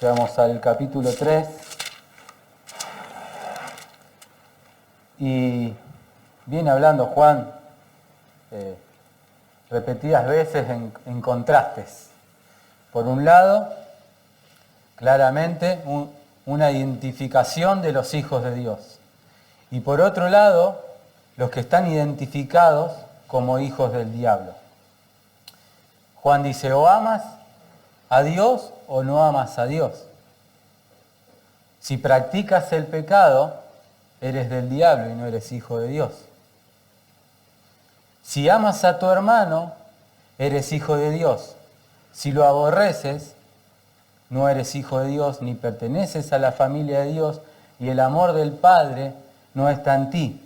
Llegamos al capítulo 3 y viene hablando Juan repetidas veces en contrastes. Por un lado, claramente una identificación de los hijos de Dios. Y por otro lado, los que están identificados como hijos del diablo. Juan dice, o amas a Dios o no amas a Dios. Si practicas el pecado, eres del diablo y no eres hijo de Dios. Si amas a tu hermano, eres hijo de Dios. Si lo aborreces, no eres hijo de Dios, ni perteneces a la familia de Dios, y el amor del Padre no está en ti.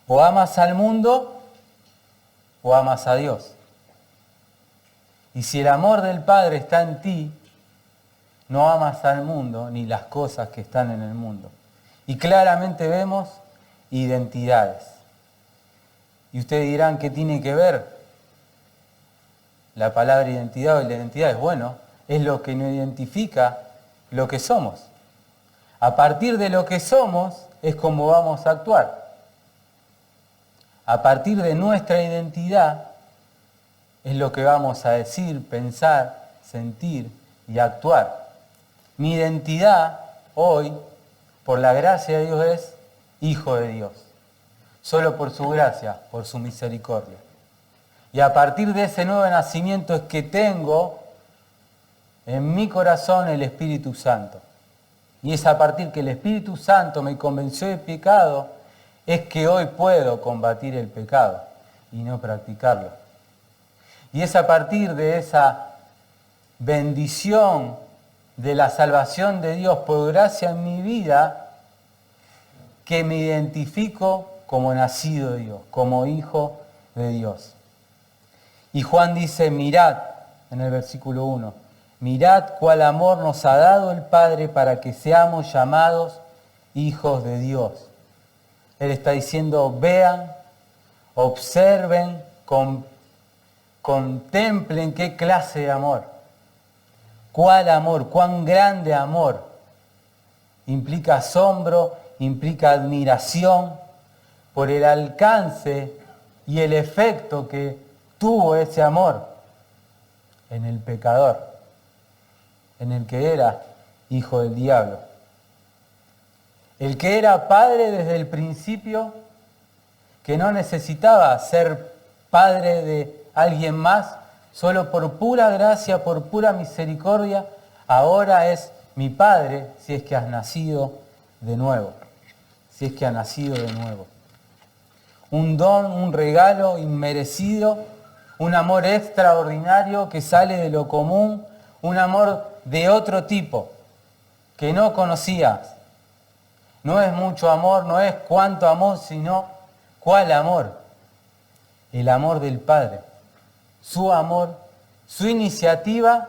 O amas al mundo, o amas a Dios. Y si el amor del Padre está en ti, no amas al mundo ni las cosas que están en el mundo. Y claramente vemos identidades. Y ustedes dirán, ¿qué tiene que ver la palabra identidad o la identidad? Es bueno, es lo que nos identifica lo que somos. A partir de lo que somos es como vamos a actuar. A partir de nuestra identidad es lo que vamos a decir, pensar, sentir y actuar. Mi identidad hoy, por la gracia de Dios, es hijo de Dios. Solo por su gracia, por su misericordia. Y a partir de ese nuevo nacimiento es que tengo en mi corazón el Espíritu Santo. Y es a partir que el Espíritu Santo me convenció de pecado, es que hoy puedo combatir el pecado y no practicarlo. Y es a partir de esa bendición de la salvación de Dios por gracia en mi vida que me identifico como nacido de Dios, como hijo de Dios. Y Juan dice, mirad, en el versículo 1, mirad cuál amor nos ha dado el Padre para que seamos llamados hijos de Dios. Él está diciendo, vean, observen, contemplen qué clase de amor. ¿Cuál amor? ¿Cuán grande amor? Implica asombro, implica admiración por el alcance y el efecto que tuvo ese amor en el pecador, en el que era hijo del diablo. El que era padre desde el principio, que no necesitaba ser padre de alguien más, solo por pura gracia, por pura misericordia, ahora es mi Padre si es que has nacido de nuevo. Si es que has nacido de nuevo. Un don, un regalo inmerecido, un amor extraordinario que sale de lo común, un amor de otro tipo que no conocías. No es mucho amor, no es cuánto amor, sino cuál amor. El amor del Padre. Su amor, su iniciativa,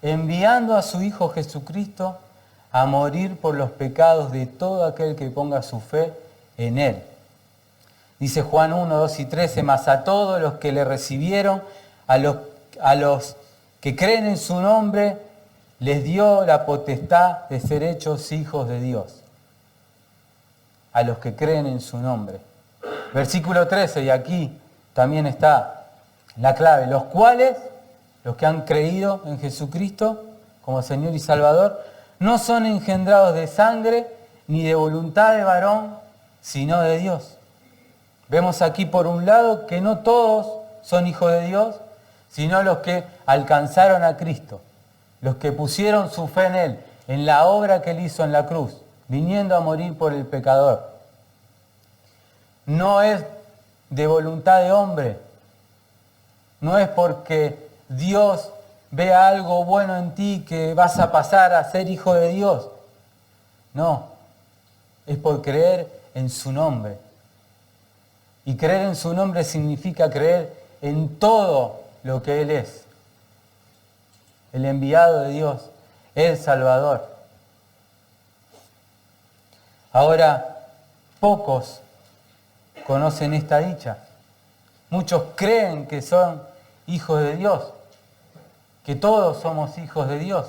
enviando a su Hijo Jesucristo a morir por los pecados de todo aquel que ponga su fe en Él. Dice Juan 1, 2 y 13, mas a todos los que le recibieron, a los que creen en su nombre, les dio la potestad de ser hechos hijos de Dios. A los que creen en su nombre. Versículo 13, y aquí también está la clave, los cuales, los que han creído en Jesucristo como Señor y Salvador, no son engendrados de sangre ni de voluntad de varón, sino de Dios. Vemos aquí por un lado que no todos son hijos de Dios, sino los que alcanzaron a Cristo, los que pusieron su fe en Él, en la obra que Él hizo en la cruz, viniendo a morir por el pecador. No es de voluntad de hombre, no es porque Dios vea algo bueno en ti que vas a pasar a ser hijo de Dios. No, es por creer en su nombre. Y creer en su nombre significa creer en todo lo que Él es. El enviado de Dios, el Salvador. Ahora, pocos conocen esta dicha. Muchos creen que son hijos de Dios, que todos somos hijos de Dios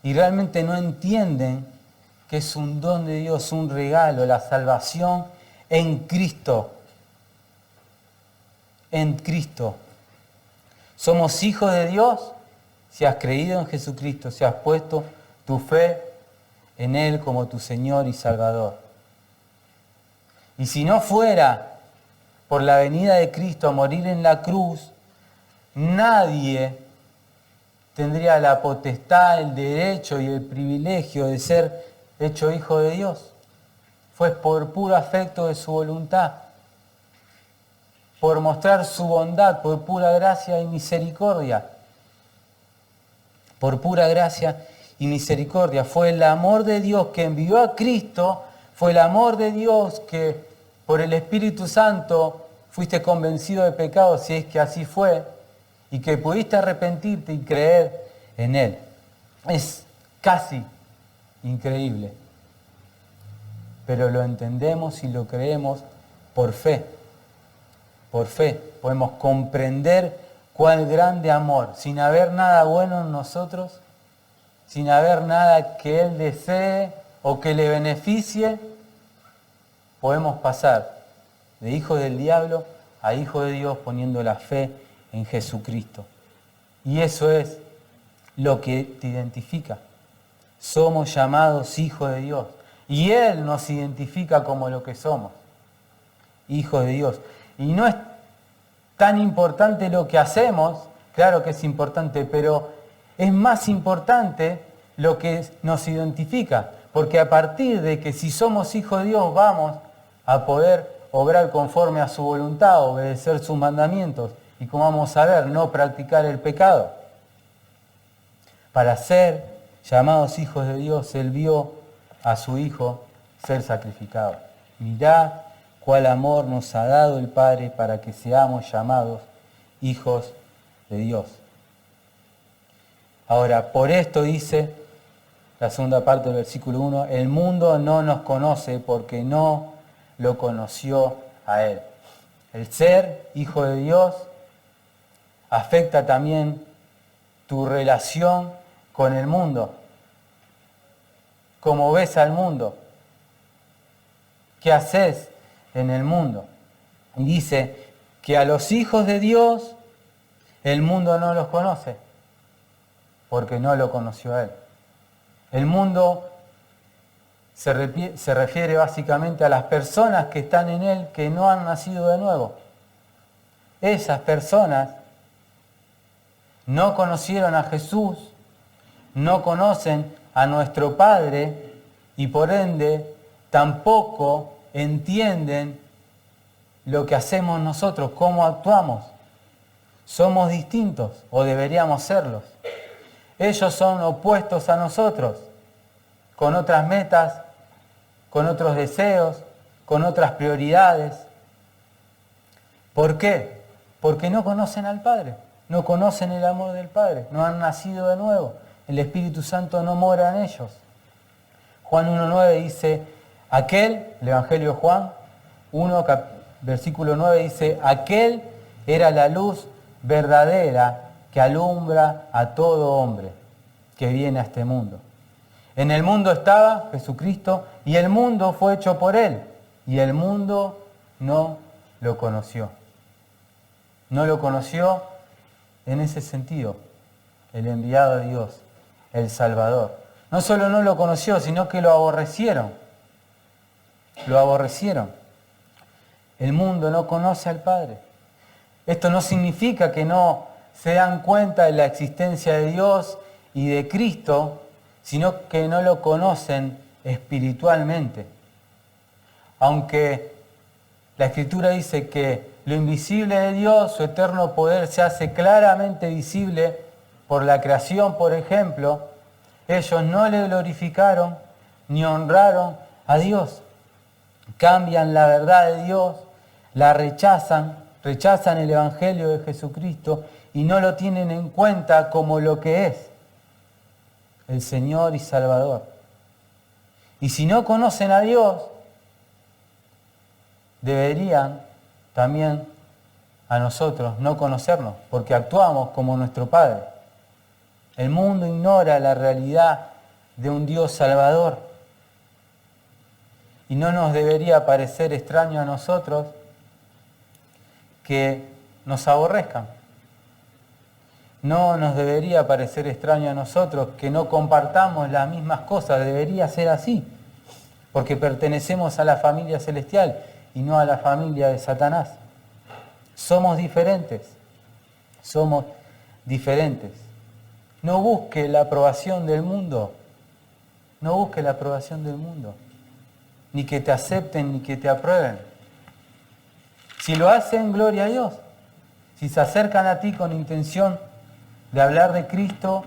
y realmente no entienden que es un don de Dios, un regalo, la salvación en Cristo. En Cristo. Somos hijos de Dios si has creído en Jesucristo, si has puesto tu fe en Él como tu Señor y Salvador. Y si no fuera por la venida de Cristo a morir en la cruz, nadie tendría la potestad, el derecho y el privilegio de ser hecho hijo de Dios. Fue por puro afecto de su voluntad, por mostrar su bondad, por pura gracia y misericordia. Por pura gracia y misericordia. Fue el amor de Dios que envió a Cristo, fue el amor de Dios que por el Espíritu Santo fuiste convencido de pecado, si es que así fue, y que pudiste arrepentirte y creer en Él. Es casi increíble, pero lo entendemos y lo creemos por fe. Por fe podemos comprender cuál grande amor, sin haber nada bueno en nosotros, sin haber nada que Él desee o que le beneficie, podemos pasar de hijo del diablo a hijo de Dios poniendo la fe en Jesucristo. Y eso es lo que te identifica. Somos llamados hijos de Dios. Y Él nos identifica como lo que somos, hijos de Dios. Y no es tan importante lo que hacemos, claro que es importante, pero es más importante lo que nos identifica. Porque a partir de que si somos hijos de Dios vamos a poder obrar conforme a su voluntad, obedecer sus mandamientos y, como vamos a ver, no practicar el pecado. Para ser llamados hijos de Dios, Él vio a su Hijo ser sacrificado. Mirad cuál amor nos ha dado el Padre para que seamos llamados hijos de Dios. Ahora, por esto dice la segunda parte del versículo 1, el mundo no nos conoce porque no lo conoció a Él. El ser hijo de Dios afecta también tu relación con el mundo. Cómo ves al mundo. ¿Qué haces en el mundo? Y dice que a los hijos de Dios el mundo no los conoce porque no lo conoció a Él. El mundo se refiere básicamente a las personas que están en Él que no han nacido de nuevo. Esas personas no conocieron a Jesús, no conocen a nuestro Padre y por ende tampoco entienden lo que hacemos nosotros, cómo actuamos. Somos distintos o deberíamos serlos. Ellos son opuestos a nosotros, con otras metas, con otros deseos, con otras prioridades. ¿Por qué? Porque no conocen al Padre, no conocen el amor del Padre, no han nacido de nuevo. El Espíritu Santo no mora en ellos. Juan 1.9 dice, aquel, el Evangelio de Juan 1, versículo 9 dice, aquel era la luz verdadera que alumbra a todo hombre que viene a este mundo. En el mundo estaba Jesucristo y el mundo fue hecho por Él y el mundo no lo conoció. No lo conoció en ese sentido, el enviado de Dios, el Salvador. No solo no lo conoció, sino que lo aborrecieron. Lo aborrecieron. El mundo no conoce al Padre. Esto no significa que no se dan cuenta de la existencia de Dios y de Cristo, sino que no lo conocen espiritualmente. Aunque la Escritura dice que lo invisible de Dios, su eterno poder, se hace claramente visible por la creación, por ejemplo, ellos no le glorificaron ni honraron a Dios. Cambian la verdad de Dios, la rechazan el Evangelio de Jesucristo y no lo tienen en cuenta como lo que es, el Señor y Salvador. Y si no conocen a Dios, deberían también a nosotros no conocernos, porque actuamos como nuestro Padre. El mundo ignora la realidad de un Dios salvador. Y no nos debería parecer extraño a nosotros que nos aborrezcan. No nos debería parecer extraño a nosotros que no compartamos las mismas cosas. Debería ser así, porque pertenecemos a la familia celestial y no a la familia de Satanás. Somos diferentes. Somos diferentes. No busque la aprobación del mundo. No busque la aprobación del mundo. Ni que te acepten, ni que te aprueben. Si lo hacen, gloria a Dios. Si se acercan a ti con intención de hablar de Cristo,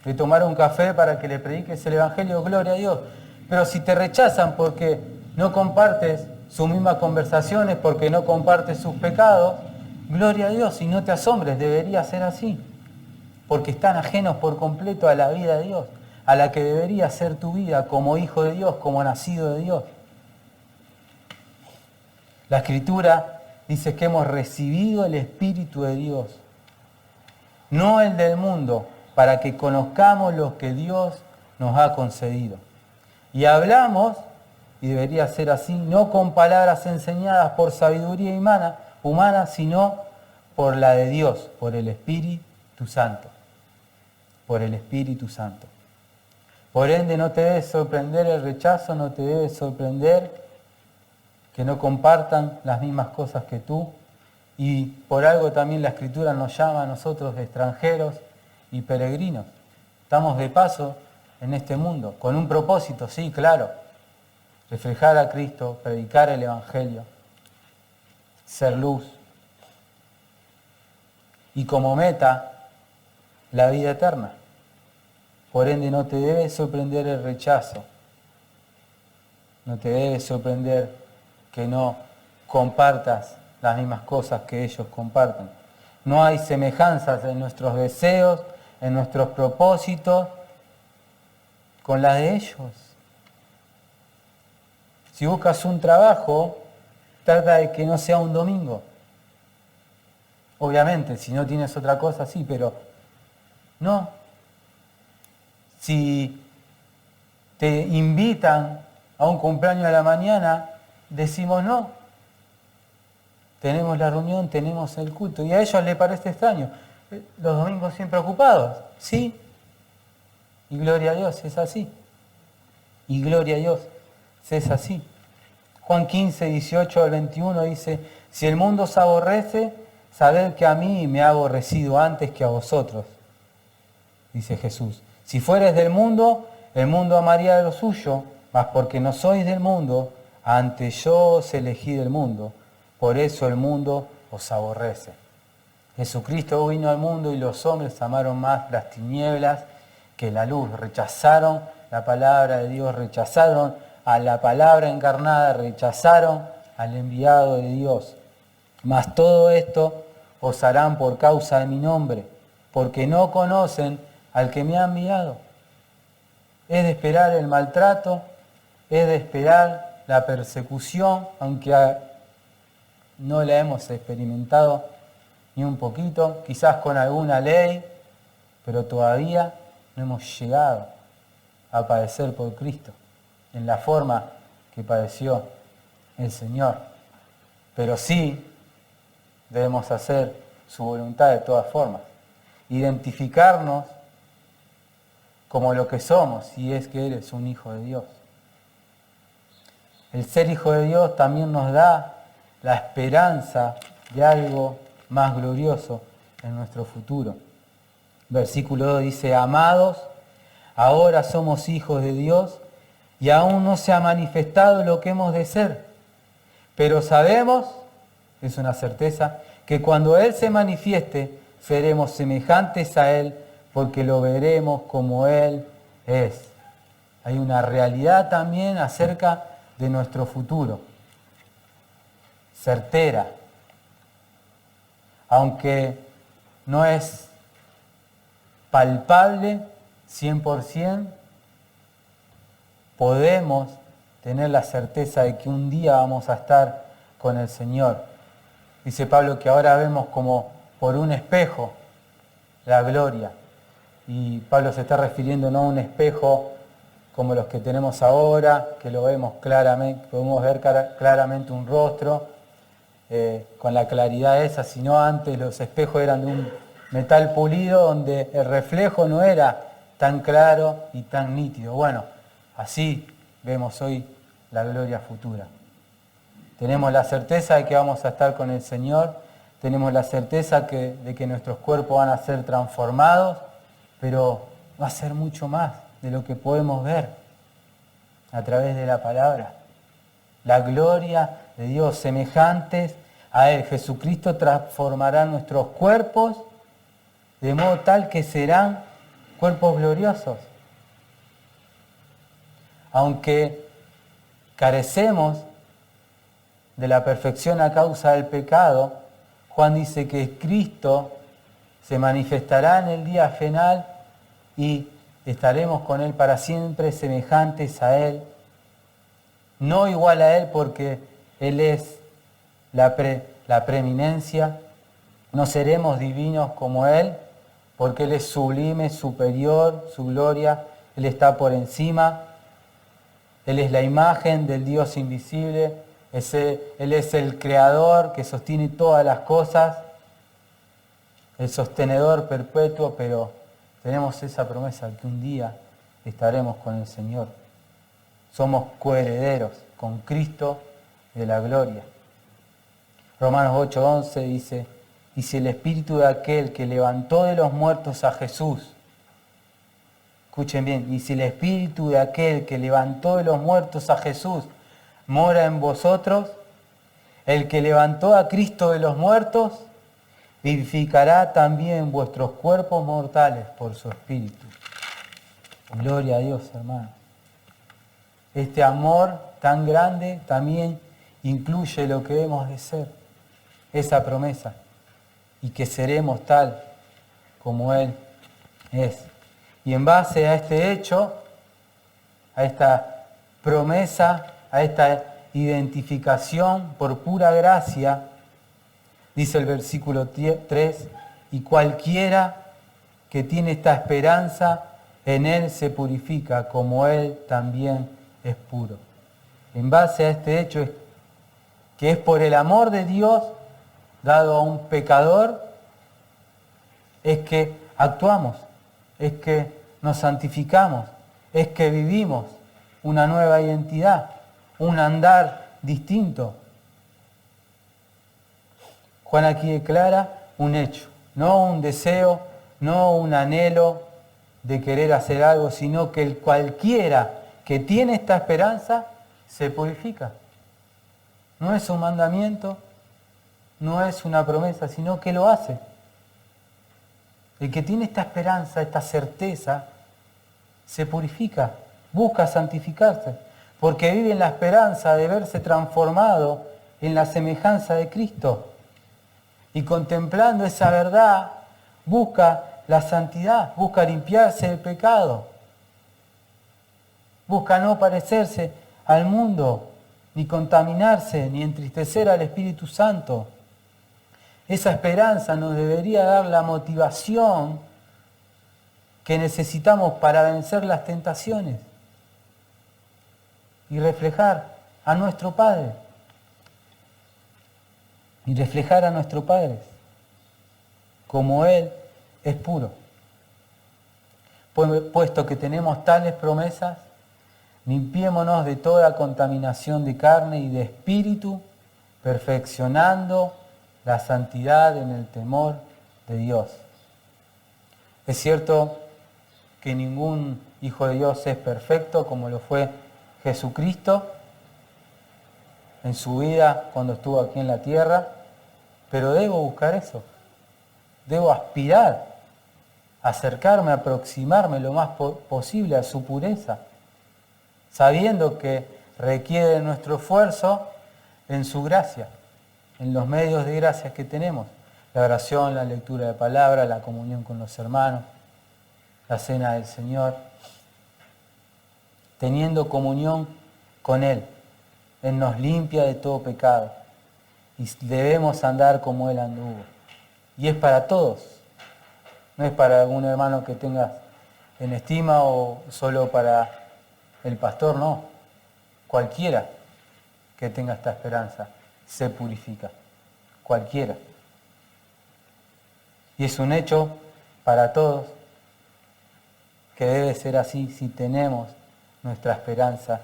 de tomar un café para que le prediques el Evangelio, gloria a Dios. Pero si te rechazan porque no compartes sus mismas conversaciones, porque no compartes sus pecados, gloria a Dios, y no te asombres, debería ser así. Porque están ajenos por completo a la vida de Dios, a la que debería ser tu vida como hijo de Dios, como nacido de Dios. La Escritura dice que hemos recibido el Espíritu de Dios, no el del mundo, para que conozcamos lo que Dios nos ha concedido. Y hablamos, y debería ser así, no con palabras enseñadas por sabiduría humana, sino por la de Dios, por el Espíritu Santo. Por el Espíritu Santo. Por ende, no te debe sorprender el rechazo, no te debe sorprender que no compartan las mismas cosas que tú. Y por algo también la Escritura nos llama a nosotros extranjeros y peregrinos. Estamos de paso en este mundo, con un propósito, sí, claro. Reflejar a Cristo, predicar el Evangelio, ser luz. Y como meta, la vida eterna. Por ende, no te debe sorprender el rechazo. No te debe sorprender que no compartas las mismas cosas que ellos comparten. No hay semejanzas en nuestros deseos, en nuestros propósitos, con las de ellos. Si buscas un trabajo, trata de que no sea un domingo. Obviamente, si no tienes otra cosa, sí, pero no. Si te invitan a un cumpleaños a la mañana, decimos no. Tenemos la reunión, tenemos el culto. Y a ellos les parece extraño. Los domingos siempre ocupados, ¿sí? Y gloria a Dios, es así. Y gloria a Dios, es así. Juan 15, 18 al 21 dice, si el mundo os aborrece, sabed que a mí me ha aborrecido antes que a vosotros, dice Jesús. Si fueres del mundo, el mundo amaría de lo suyo, mas porque no sois del mundo, antes yo os elegí del mundo, por eso el mundo os aborrece. Jesucristo vino al mundo y los hombres amaron más las tinieblas que la luz. Rechazaron la palabra de Dios, rechazaron a la palabra encarnada, rechazaron al enviado de Dios. Mas todo esto os harán por causa de mi nombre, porque no conocen al que me ha enviado. Es de esperar el maltrato, es de esperar la persecución, aunque no la hemos experimentado ni un poquito, quizás con alguna ley, pero todavía no hemos llegado a padecer por Cristo en la forma que padeció el Señor. Pero sí debemos hacer su voluntad de todas formas, identificarnos como lo que somos, si es que eres un hijo de Dios. El ser hijo de Dios también nos da la esperanza de algo más glorioso en nuestro futuro. Versículo 2 dice, amados, ahora somos hijos de Dios y aún no se ha manifestado lo que hemos de ser. Pero sabemos, es una certeza, que cuando Él se manifieste, seremos semejantes a Él, porque lo veremos como Él es. Hay una realidad también acerca de nuestro futuro, certera, aunque no es palpable 100%, podemos tener la certeza de que un día vamos a estar con el Señor. Dice Pablo que ahora vemos como por un espejo la gloria, y Pablo se está refiriendo no a un espejo como los que tenemos ahora, que lo vemos claramente, podemos ver claramente un rostro con la claridad esa, sino antes los espejos eran de un metal pulido donde el reflejo no era tan claro y tan nítido. Bueno, así vemos hoy la gloria futura. Tenemos la certeza de que vamos a estar con el Señor, tenemos la certeza de que nuestros cuerpos van a ser transformados, pero va a ser mucho más de lo que podemos ver a través de la palabra. La gloria de Dios, semejantes a Él. Jesucristo transformará nuestros cuerpos de modo tal que serán cuerpos gloriosos. Aunque carecemos de la perfección a causa del pecado, Juan dice que Cristo se manifestará en el día final y estaremos con Él para siempre, semejantes a Él. No igual a Él porque Él es la preeminencia. No seremos divinos como Él porque Él es sublime, superior, su gloria, Él está por encima. Él es la imagen del Dios invisible. Él es el creador que sostiene todas las cosas, el sostenedor perpetuo, pero tenemos esa promesa que un día estaremos con el Señor. Somos coherederos con Cristo de la gloria. Romanos 8:11 dice, y si el espíritu de aquel que levantó de los muertos a Jesús, escuchen bien, y si el espíritu de aquel que levantó de los muertos a Jesús mora en vosotros, el que levantó a Cristo de los muertos, vivificará también vuestros cuerpos mortales por su espíritu. Gloria a Dios, hermanos. Este amor tan grande también incluye lo que hemos de ser, esa promesa, y que seremos tal como Él es. Y en base a este hecho, a esta promesa, a esta identificación por pura gracia, dice el versículo 3, y cualquiera que tiene esta esperanza en Él se purifica como Él también es puro. En base a este hecho, que es por el amor de Dios dado a un pecador, es que actuamos, es que nos santificamos, es que vivimos una nueva identidad, un andar distinto. Juan aquí declara un hecho, no un deseo, no un anhelo de querer hacer algo, sino que el cualquiera que tiene esta esperanza se purifica. No es un mandamiento, no es una promesa, sino que lo hace. El que tiene esta esperanza, esta certeza, se purifica, busca santificarse, porque vive en la esperanza de verse transformado en la semejanza de Cristo. Y contemplando esa verdad, busca la santidad, busca limpiarse del pecado, busca no parecerse al mundo, ni contaminarse, ni entristecer al Espíritu Santo. Esa esperanza nos debería dar la motivación que necesitamos para vencer las tentaciones y reflejar a nuestro Padre. Y reflejar a nuestro Padre como Él es puro. Puesto que tenemos tales promesas, limpiémonos de toda contaminación de carne y de espíritu, perfeccionando la santidad en el temor de Dios. Es cierto que ningún hijo de Dios es perfecto como lo fue Jesucristo en su vida cuando estuvo aquí en la tierra, pero debo buscar eso. Debo aspirar, acercarme, aproximarme lo más posible a su pureza, sabiendo que requiere nuestro esfuerzo en su gracia, en los medios de gracia que tenemos, la oración, la lectura de palabra, la comunión con los hermanos, la cena del Señor, teniendo comunión con Él. Él nos limpia de todo pecado y debemos andar como Él anduvo. Y es para todos. No es para algún hermano que tengas en estima o solo para el pastor, no. Cualquiera que tenga esta esperanza se purifica. Cualquiera. Y es un hecho para todos que debe ser así si tenemos nuestra esperanza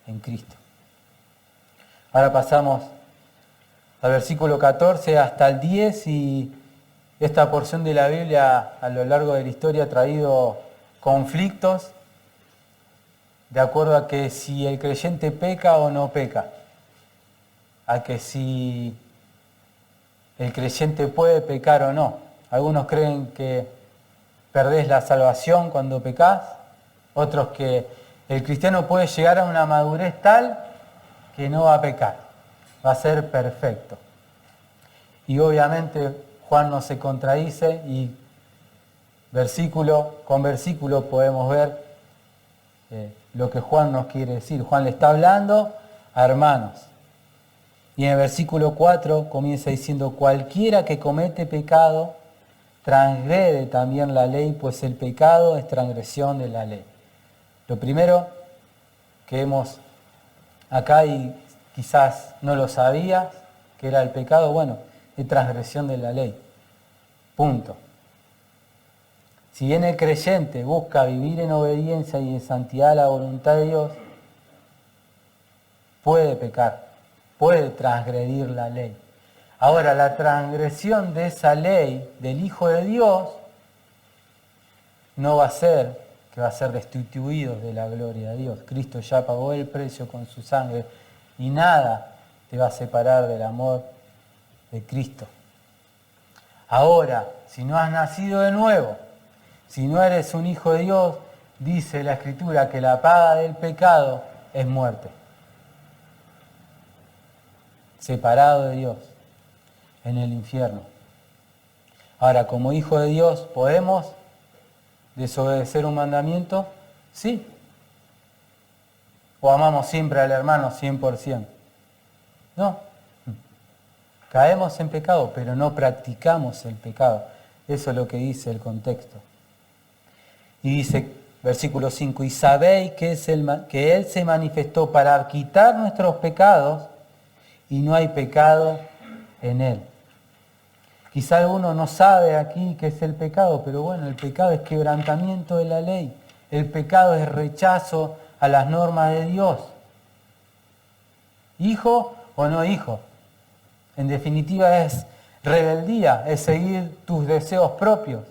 en Cristo. Ahora pasamos al versículo 14 hasta el 10 y esta porción de la Biblia a lo largo de la historia ha traído conflictos de acuerdo a que si el creyente peca o no peca, a que si el creyente puede pecar o no. Algunos creen que perdés la salvación cuando pecás, otros que el cristiano puede llegar a una madurez tal que no va a pecar, va a ser perfecto. Y obviamente Juan no se contradice y versículo con versículo podemos ver lo que Juan nos quiere decir. Juan le está hablando a hermanos. Y en el versículo 4 comienza diciendo, cualquiera que comete pecado transgrede también la ley, pues el pecado es transgresión de la ley. Lo primero que vemos acá, y quizás no lo sabías, que era el pecado, bueno, es transgresión de la ley. Punto. Si bien el creyente busca vivir en obediencia y en santidad a la voluntad de Dios, puede pecar, puede transgredir la ley. Ahora, la transgresión de esa ley del Hijo de Dios no va a ser que va a ser destituido de la gloria de Dios. Cristo ya pagó el precio con su sangre y nada te va a separar del amor de Cristo. Ahora, si no has nacido de nuevo, si no eres un hijo de Dios, dice la Escritura que la paga del pecado es muerte. Separado de Dios, en el infierno. Ahora, como hijo de Dios, ¿podemos desobedecer un mandamiento? Sí. ¿O amamos siempre al hermano 100%? No. Caemos en pecado, pero no practicamos el pecado. Eso es lo que dice el contexto. Y dice, versículo 5, y sabéis que Él se manifestó para quitar nuestros pecados y no hay pecado en Él. Quizá alguno no sabe aquí qué es el pecado, pero bueno, el pecado es quebrantamiento de la ley. El pecado es rechazo a las normas de Dios. ¿Hijo o no hijo? En definitiva es rebeldía, es seguir tus deseos propios.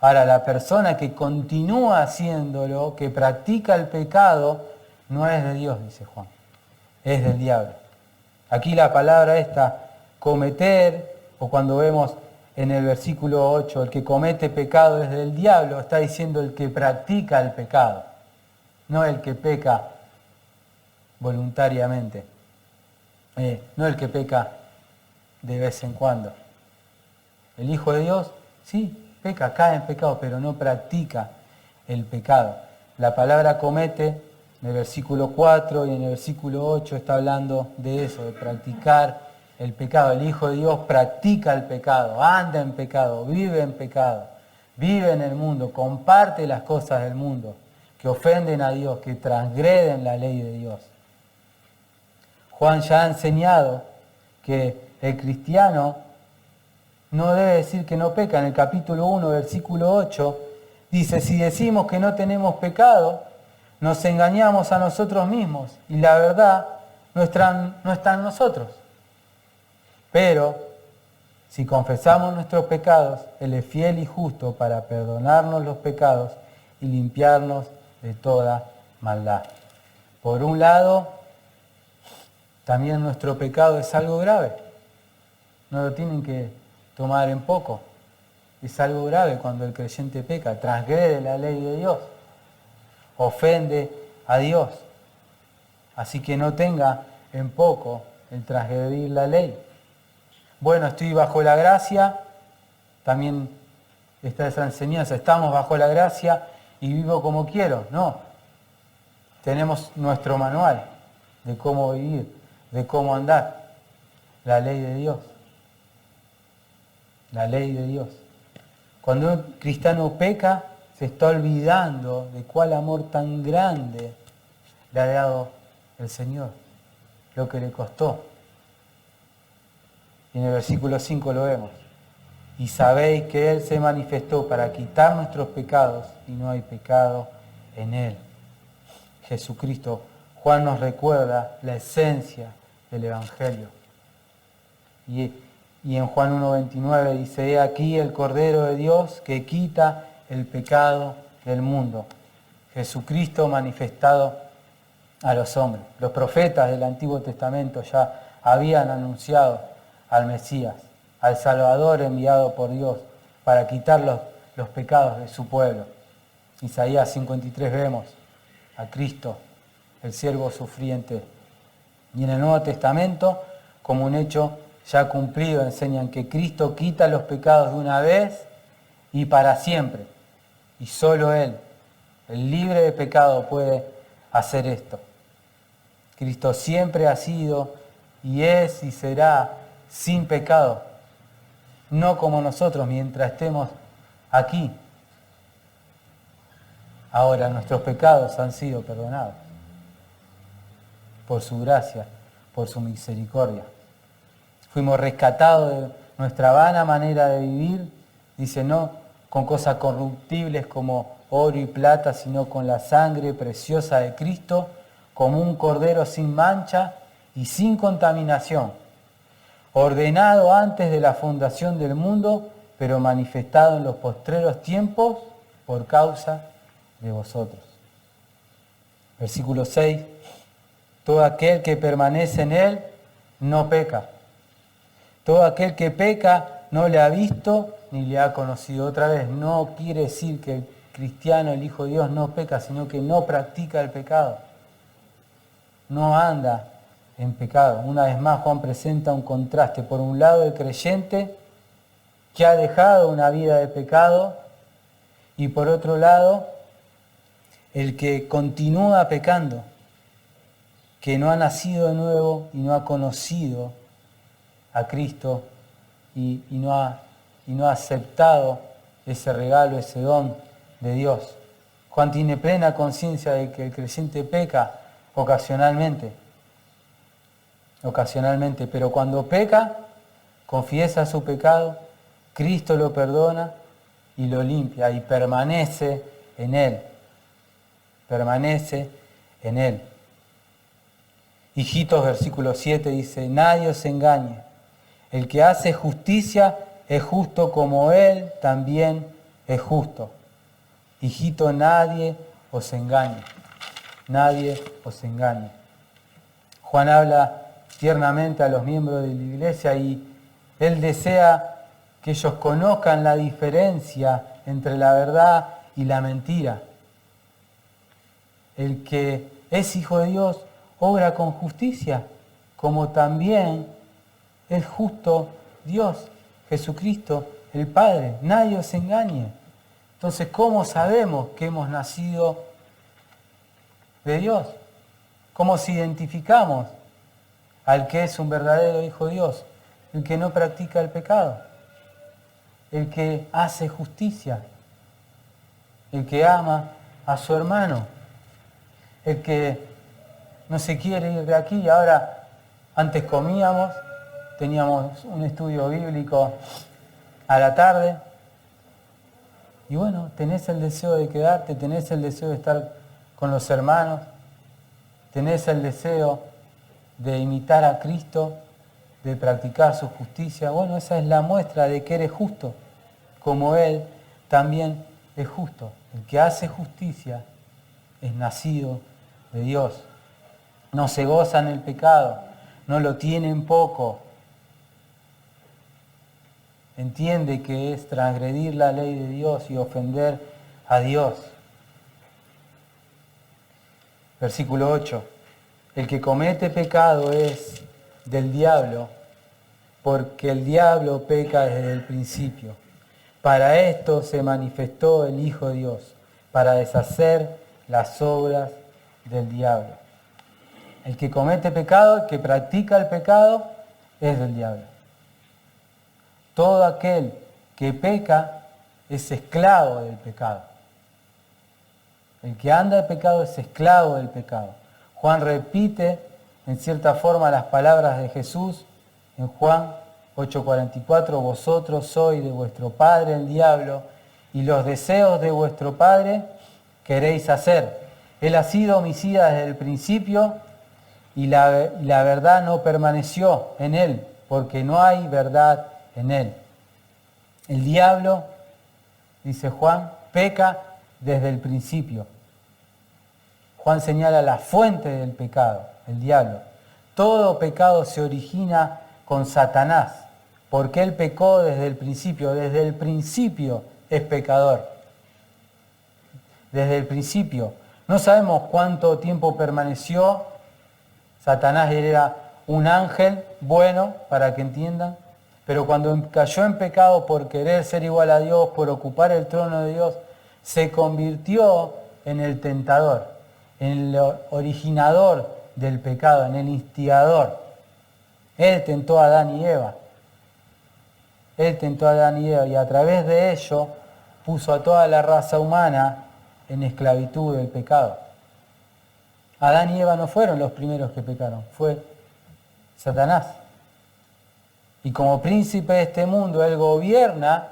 Ahora, la persona que continúa haciéndolo, que practica el pecado, no es de Dios, dice Juan, es del diablo. Aquí la palabra esta, cometer, o cuando vemos en el versículo 8, el que comete pecado es del diablo, está diciendo el que practica el pecado, no el que peca voluntariamente, no el que peca de vez en cuando. El Hijo de Dios, sí, peca, cae en pecado, pero no practica el pecado. La palabra comete, en el versículo 4 y en el versículo 8 está hablando de eso, de practicar el pecado. El Hijo de Dios practica el pecado, anda en pecado, vive en pecado, vive en el mundo, comparte las cosas del mundo que ofenden a Dios, que transgreden la ley de Dios. Juan ya ha enseñado que el cristiano no debe decir que no peca. En el capítulo 1, versículo 8, dice, si decimos que no tenemos pecado, nos engañamos a nosotros mismos y la verdad no está en nosotros. Pero si confesamos nuestros pecados, Él es fiel y justo para perdonarnos los pecados y limpiarnos de toda maldad. Por un lado, también nuestro pecado es algo grave. No lo tienen que tomar en poco. Es algo grave cuando el creyente peca, transgrede la ley de Dios, ofende a Dios. Así que no tenga en poco el transgredir la ley. Bueno, estoy bajo la gracia, también está esa enseñanza, estamos bajo la gracia y vivo como quiero. No, tenemos nuestro manual de cómo vivir, de cómo andar, la ley de Dios. La ley de Dios. Cuando un cristiano peca, se está olvidando de cuál amor tan grande le ha dado el Señor, lo que le costó. Y en el versículo 5 lo vemos. Y sabéis que Él se manifestó para quitar nuestros pecados y no hay pecado en Él. Jesucristo. Juan nos recuerda la esencia del Evangelio. Y en Juan 1:29 dice, he aquí el Cordero de Dios que quita el pecado del mundo. Jesucristo manifestado a los hombres. Los profetas del Antiguo Testamento ya habían anunciado al Mesías, al Salvador enviado por Dios para quitar los pecados de su pueblo. Isaías 53 vemos a Cristo, el siervo sufriente. Y en el Nuevo Testamento, como un hecho ya cumplido, enseñan que Cristo quita los pecados de una vez y para siempre. Y solo Él, el libre de pecado, puede hacer esto. Cristo siempre ha sido y es y será sin pecado, no como nosotros mientras estemos aquí. Ahora nuestros pecados han sido perdonados por su gracia, por su misericordia. Fuimos rescatados de nuestra vana manera de vivir, dice, no con cosas corruptibles como oro y plata, sino con la sangre preciosa de Cristo, como un cordero sin mancha y sin contaminación, ordenado antes de la fundación del mundo, pero manifestado en los postreros tiempos por causa de vosotros. Versículo 6. Todo aquel que permanece en Él no peca. Todo aquel que peca no le ha visto ni le ha conocido. Otra vez, no quiere decir que el cristiano, el Hijo de Dios, no peca, sino que no practica el pecado. No anda en pecado. Una vez más, Juan presenta un contraste. Por un lado, el creyente que ha dejado una vida de pecado y por otro lado, el que continúa pecando, que no ha nacido de nuevo y no ha conocido a Cristo y no ha aceptado ese regalo, ese don de Dios. Juan tiene plena conciencia de que el creyente peca ocasionalmente, pero cuando peca, confiesa su pecado, Cristo lo perdona y lo limpia y permanece en Él. Permanece en Él. Hijitos, versículo 7 dice, nadie os engañe. El que hace justicia es justo como Él también es justo. Hijito, nadie os engañe. Nadie os engañe. Juan habla tiernamente a los miembros de la iglesia y él desea que ellos conozcan la diferencia entre la verdad y la mentira. El que es hijo de Dios obra con justicia, como también es justo Dios, Jesucristo, el Padre. Nadie os engañe. Entonces, ¿cómo sabemos que hemos nacido de Dios? ¿Cómo se identificamos al que es un verdadero hijo de Dios? El que no practica el pecado, el que hace justicia, el que ama a su hermano, el que no se quiere ir de aquí. Ahora, antes comíamos, teníamos un estudio bíblico a la tarde, y bueno, tenés el deseo de quedarte, tenés el deseo de estar con los hermanos, tenés el deseo de imitar a Cristo, de practicar su justicia. Bueno, esa es la muestra de que eres justo, como Él también es justo. El que hace justicia es nacido de Dios. No se goza en el pecado, no lo tiene en poco. Entiende que es transgredir la ley de Dios y ofender a Dios. Versículo 8. El que comete pecado es del diablo, porque el diablo peca desde el principio. Para esto se manifestó el Hijo de Dios, para deshacer las obras del diablo. El que comete pecado, el que practica el pecado, es del diablo. Todo aquel que peca es esclavo del pecado. El que anda en pecado es esclavo del pecado. Juan repite en cierta forma las palabras de Jesús en Juan 8:44, vosotros sois de vuestro padre el diablo y los deseos de vuestro padre queréis hacer. Él ha sido homicida desde el principio y la verdad no permaneció en él, porque no hay verdad en él. El diablo, dice Juan, peca desde el principio. Juan señala la fuente del pecado, el diablo. Todo pecado se origina con Satanás, porque él pecó desde el principio. Desde el principio es pecador. Desde el principio. No sabemos cuánto tiempo permaneció. Satanás era un ángel bueno, para que entiendan, pero cuando cayó en pecado por querer ser igual a Dios, por ocupar el trono de Dios, se convirtió en el tentador, en el originador del pecado, en el instigador. Él tentó a Adán y Eva. Él tentó a Adán y Eva y a través de ello puso a toda la raza humana en esclavitud del pecado. Adán y Eva no fueron los primeros que pecaron, fue Satanás. Y como príncipe de este mundo, él gobierna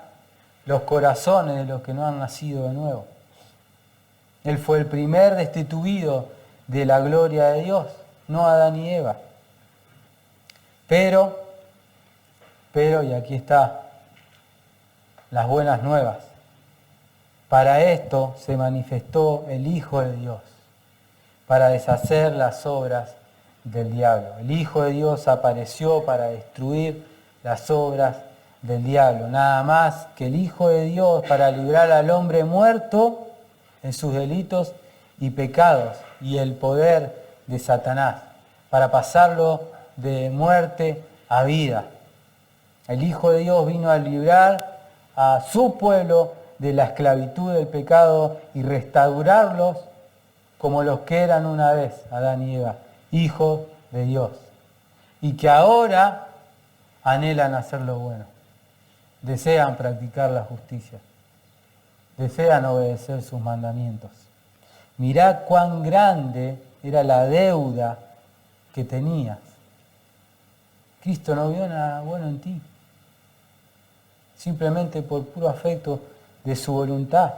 los corazones de los que no han nacido de nuevo. Él fue el primer destituido de la gloria de Dios, no Adán y Eva. Pero, y aquí está las buenas nuevas, para esto se manifestó el Hijo de Dios, para deshacer las obras del diablo. El Hijo de Dios apareció para destruir las obras del diablo. Nada más que el Hijo de Dios para librar al hombre muerto en sus delitos y pecados y el poder de Satanás, para pasarlo de muerte a vida. El Hijo de Dios vino a librar a su pueblo de la esclavitud del pecado y restaurarlos como los que eran una vez, Adán y Eva, hijos de Dios, y que ahora anhelan hacer lo bueno, desean practicar la justicia, desean obedecer sus mandamientos. Mirá cuán grande era la deuda que tenías. Cristo no vio nada bueno en ti, simplemente por puro afecto de su voluntad.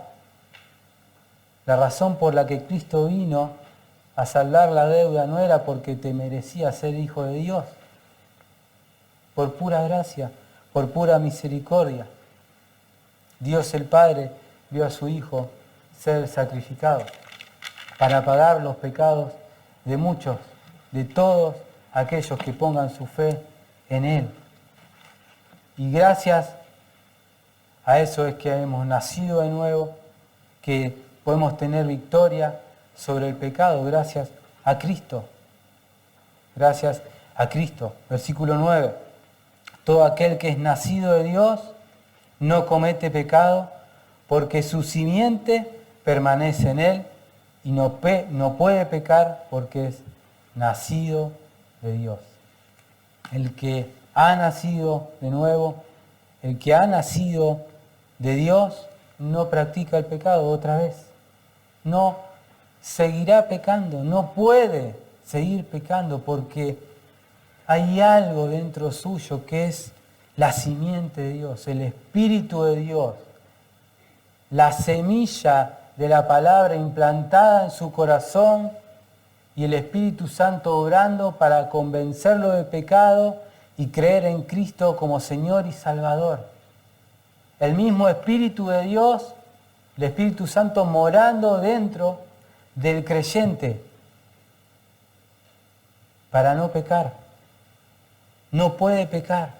La razón por la que Cristo vino a saldar la deuda no era porque te merecías ser hijo de Dios, por pura gracia, por pura misericordia. Dios el Padre vio a su Hijo ser sacrificado para pagar los pecados de muchos, de todos aquellos que pongan su fe en Él. Y gracias a eso es que hemos nacido de nuevo, que podemos tener victoria sobre el pecado gracias a Cristo. Gracias a Cristo. Versículo 9. Todo aquel que es nacido de Dios no comete pecado, porque su simiente permanece en él y no puede pecar porque es nacido de Dios. El que ha nacido de nuevo, el que ha nacido de Dios, no practica el pecado otra vez. No seguirá pecando, no puede seguir pecando porque hay algo dentro suyo que es la simiente de Dios, el Espíritu de Dios, la semilla de la palabra implantada en su corazón y el Espíritu Santo obrando para convencerlo de pecado y creer en Cristo como Señor y Salvador. El mismo Espíritu de Dios, el Espíritu Santo morando dentro del creyente para no pecar. No puede pecar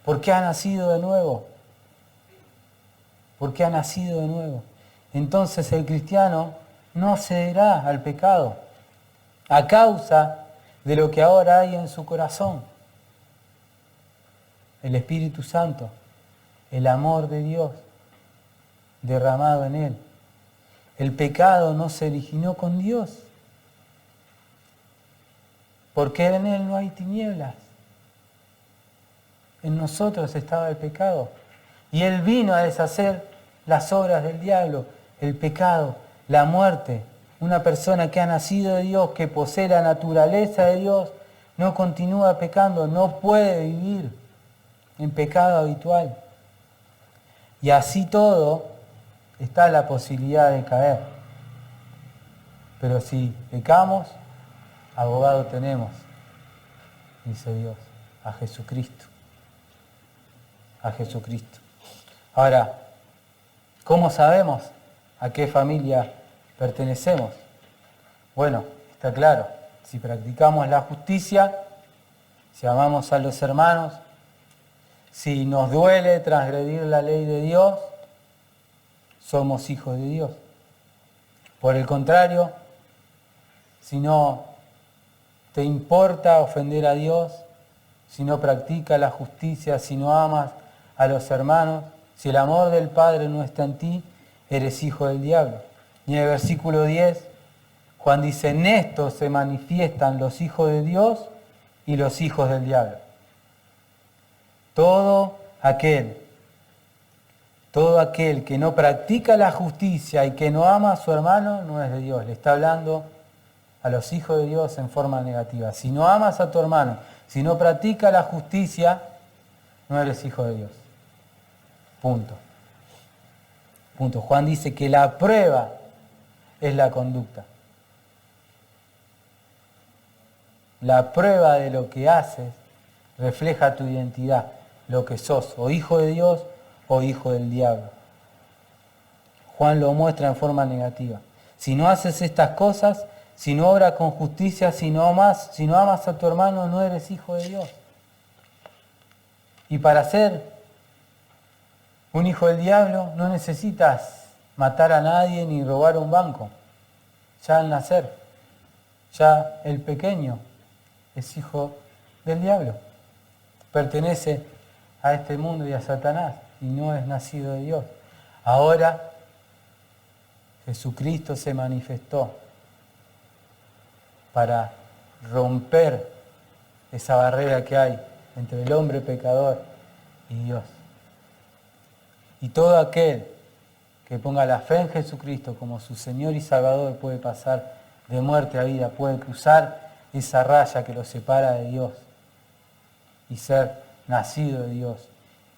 porque ha nacido de nuevo. Porque ha nacido de nuevo. Entonces el cristiano no cederá al pecado a causa de lo que ahora hay en su corazón. El Espíritu Santo, el amor de Dios derramado en él. El pecado no se originó con Dios, porque en él no hay tinieblas. En nosotros estaba el pecado. Y él vino a deshacer las obras del diablo, el pecado, la muerte. Una persona que ha nacido de Dios, que posee la naturaleza de Dios, no continúa pecando, no puede vivir en pecado habitual. Y así todo, está la posibilidad de caer. Pero si pecamos, abogado tenemos, dice Dios, a Jesucristo. A Jesucristo. Ahora, ¿cómo sabemos a qué familia pertenecemos? Bueno, está claro, si practicamos la justicia, si amamos a los hermanos, si nos duele transgredir la ley de Dios, somos hijos de Dios. Por el contrario, si no te importa ofender a Dios, si no practicas la justicia, si no amas a los hermanos, si el amor del Padre no está en ti, eres hijo del diablo. Y en el versículo 10, Juan dice, en esto se manifiestan los hijos de Dios y los hijos del diablo. Todo aquel que no practica la justicia y que no ama a su hermano no es de Dios. Le está hablando a los hijos de Dios en forma negativa. Si no amas a tu hermano, si no practicas la justicia, no eres hijo de Dios. Punto. Punto. Juan dice que la prueba es la conducta. La prueba de lo que haces refleja tu identidad, lo que sos, o hijo de Dios o hijo del diablo. Juan lo muestra en forma negativa. Si no haces estas cosas, si no obras con justicia, si no amas a tu hermano, no eres hijo de Dios. Y para ser un hijo del diablo no necesitas matar a nadie ni robar un banco. Ya al nacer, ya el pequeño es hijo del diablo. Pertenece a este mundo y a Satanás y no es nacido de Dios. Ahora Jesucristo se manifestó para romper esa barrera que hay entre el hombre pecador y Dios. Y todo aquel que ponga la fe en Jesucristo como su Señor y Salvador puede pasar de muerte a vida, puede cruzar esa raya que lo separa de Dios y ser nacido de Dios,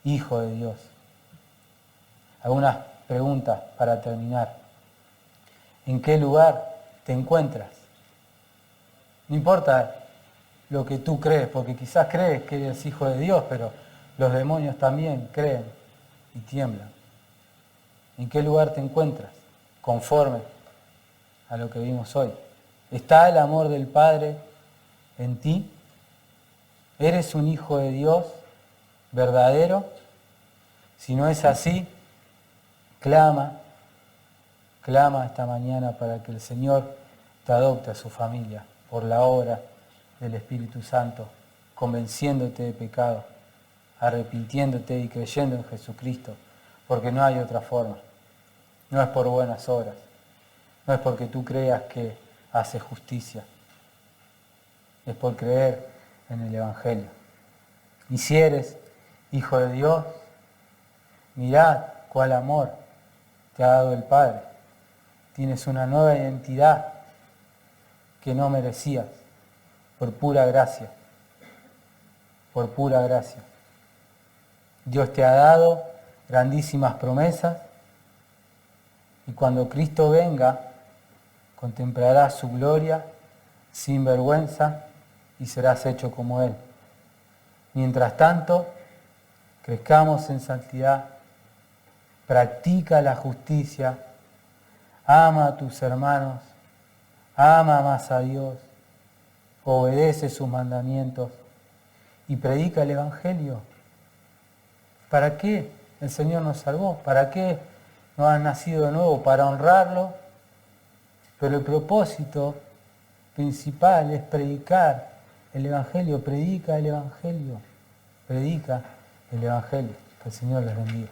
hijo de Dios. Algunas preguntas para terminar. ¿En qué lugar te encuentras? No importa lo que tú crees, porque quizás crees que eres hijo de Dios, pero los demonios también creen y tiemblan. ¿En qué lugar te encuentras? Conforme a lo que vimos hoy. ¿Está el amor del Padre en ti? ¿Eres un hijo de Dios verdadero? Si no es así, clama esta mañana para que el Señor te adopte a su familia por la obra del Espíritu Santo, convenciéndote de pecado, arrepintiéndote y creyendo en Jesucristo, porque no hay otra forma. No es por buenas obras, no es porque tú creas que haces justicia, es por creer en el Evangelio. Y si eres hijo de Dios, mirad cuál amor te ha dado el Padre. Tienes una nueva identidad que no merecías, por pura gracia. Por pura gracia. Dios te ha dado grandísimas promesas y cuando Cristo venga, contemplarás su gloria sin vergüenza y serás hecho como Él. Mientras tanto, crezcamos en santidad, practica la justicia, ama a tus hermanos, ama más a Dios, obedece sus mandamientos y predica el Evangelio. ¿Para qué el Señor nos salvó? ¿Para qué nos han nacido de nuevo? Para honrarlo, pero el propósito principal es predicar el Evangelio. Predica el Evangelio. Predica el Evangelio. Que el Señor les bendiga.